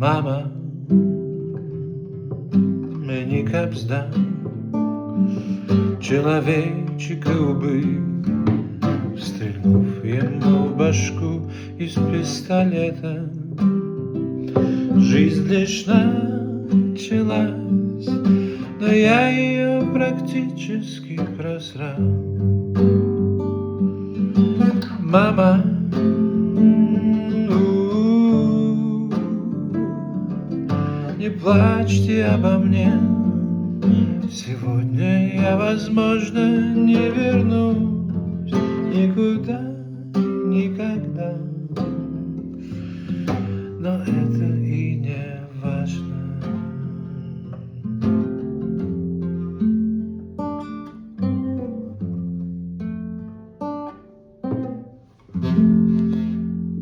Мама мені капзда, чоловічика убив, стрельнув ему в башку из пистолета. Жизнь лишь началась, но я ее практически просрал. Мама, не плачьте обо мне, сегодня я, возможно, не вернусь.